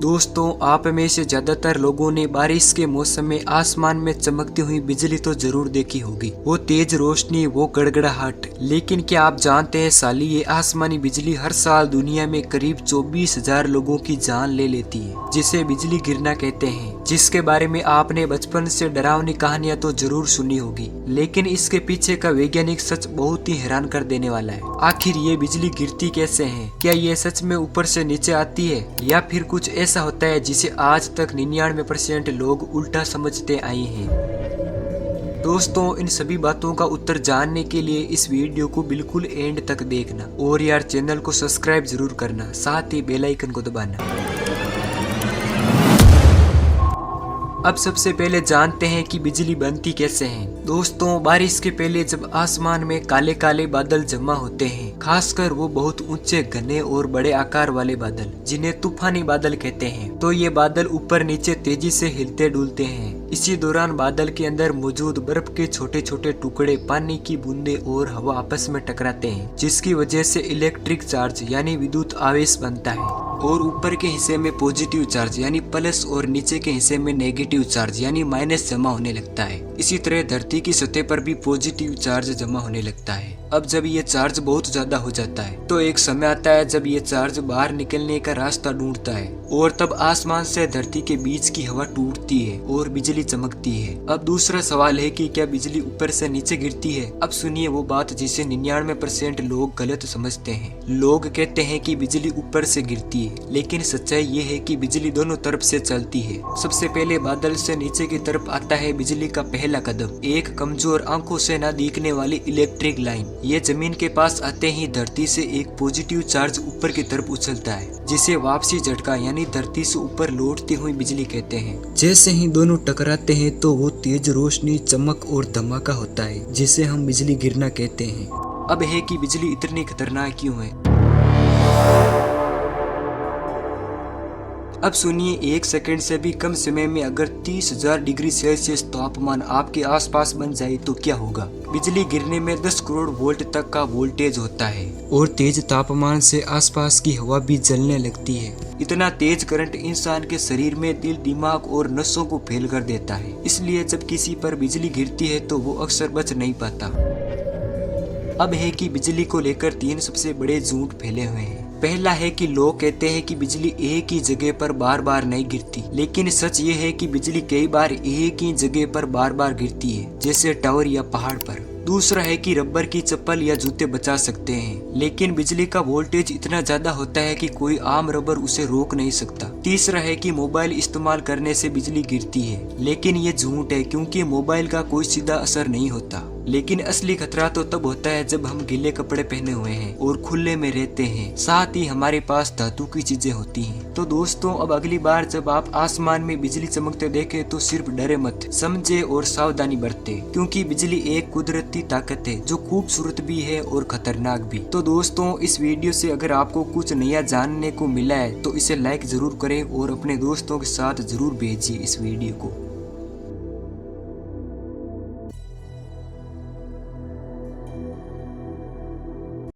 दोस्तों, आप में से ज्यादातर लोगों ने बारिश के मौसम में आसमान में चमकती हुई बिजली तो जरूर देखी होगी। वो तेज रोशनी, वो गड़गड़ाहट। लेकिन क्या आप जानते हैं साली, ये आसमानी बिजली हर साल दुनिया में करीब 24,000 लोगों की जान ले लेती है, जिसे बिजली गिरना कहते हैं। जिसके बारे में आपने बचपन से डरावनी कहानियां तो जरूर सुनी होगी, लेकिन इसके पीछे का वैज्ञानिक सच बहुत ही हैरान कर देने वाला है। आखिर ये बिजली गिरती कैसे है? क्या ये सच में ऊपर से नीचे आती है, या फिर कुछ ऐसा होता है जिसे आज तक 99% लोग उल्टा समझते आए हैं? दोस्तों, इन सभी बातों का उत्तर जानने के लिए इस वीडियो को बिल्कुल एंड तक देखना, और यार चैनल को सब्सक्राइब जरूर करना, साथ ही बेल आइकन को दबाना। अब सबसे पहले जानते हैं कि बिजली बनती कैसे है। दोस्तों, बारिश के पहले जब आसमान में काले काले बादल जमा होते हैं, खासकर वो बहुत ऊंचे, घने और बड़े आकार वाले बादल, जिन्हें तूफानी बादल कहते हैं, तो ये बादल ऊपर नीचे तेजी से हिलते डुलते हैं। इसी दौरान बादल के अंदर मौजूद बर्फ के छोटे छोटे टुकड़े, पानी की बूंदे और हवा आपस में टकराते हैं, जिसकी वजह से इलेक्ट्रिक चार्ज यानी विद्युत आवेश बनता है। और ऊपर के हिस्से में पॉजिटिव चार्ज यानी प्लस, और नीचे के हिस्से में नेगेटिव चार्ज यानी माइनस जमा होने लगता है। इसी तरह धरती की सतह पर भी पॉजिटिव चार्ज जमा होने लगता है। अब जब ये चार्ज बहुत ज्यादा हो जाता है, तो एक समय आता है जब ये चार्ज बाहर निकलने का रास्ता ढूंढता है, और तब आसमान से धरती के बीच की हवा टूटती है और बिजली चमकती है। अब दूसरा सवाल है कि क्या बिजली ऊपर से नीचे गिरती है? अब सुनिए वो बात जिसे 99% लोग गलत समझते हैं। लोग कहते हैं कि बिजली ऊपर से गिरती है, लेकिन सच्चाई ये है कि बिजली दोनों तरफ से चलती है। सबसे पहले बादल से नीचे की तरफ आता है बिजली का पहला कदम, एक कमजोर, आंखों से न दिखने वाली इलेक्ट्रिक लाइन। ये जमीन के पास आते ही धरती से एक पॉजिटिव चार्ज ऊपर की तरफ उछलता है, जिसे वापसी झटका यानी धरती से ऊपर लौटती हुई बिजली कहते हैं। जैसे ही दोनों टकराते हैं तो वो तेज रोशनी, चमक और धमाका होता है, जिसे हम बिजली गिरना कहते हैं। अब है कि बिजली इतनी खतरनाक क्यों है? अब सुनिए, 1 सेकंड से भी कम समय में अगर 30,000 डिग्री सेल्सियस तापमान आपके आसपास बन जाए तो क्या होगा? बिजली गिरने में 10 करोड़ वोल्ट तक का वोल्टेज होता है, और तेज तापमान से आसपास की हवा भी जलने लगती है। इतना तेज करंट इंसान के शरीर में दिल, दिमाग और नसों को फेल कर देता है। इसलिए जब किसी पर बिजली गिरती है तो वो अक्सर बच नहीं पाता। अब है कि बिजली को लेकर 3 सबसे बड़े झूठ फैले हुए हैं। पहला है कि लोग कहते हैं कि बिजली एक ही जगह पर बार बार नहीं गिरती, लेकिन सच ये है कि बिजली कई बार एक ही जगह पर बार बार गिरती है, जैसे टावर या पहाड़ पर। दूसरा है कि रबर की चप्पल या जूते बचा सकते हैं, लेकिन बिजली का वोल्टेज इतना ज्यादा होता है कि कोई आम रबर उसे रोक नहीं सकता। तीसरा है कि मोबाइल इस्तेमाल करने से बिजली गिरती है, लेकिन ये झूठ है, क्योंकि मोबाइल का कोई सीधा असर नहीं होता। लेकिन असली खतरा तो तब होता है जब हम गीले कपड़े पहने हुए हैं और खुले में रहते हैं, साथ ही हमारे पास धातु की चीजें होती हैं। तो दोस्तों, अब अगली बार जब आप आसमान में बिजली चमकते देखें तो सिर्फ डरे मत, समझे और सावधानी बरते, क्योंकि बिजली एक कुदरती ताकत है जो खूबसूरत भी है और खतरनाक भी। तो दोस्तों, इस वीडियो से अगर आपको कुछ नया जानने को मिला है तो इसे लाइक जरूर करें और अपने दोस्तों के साथ जरूर भेजिए इस वीडियो को।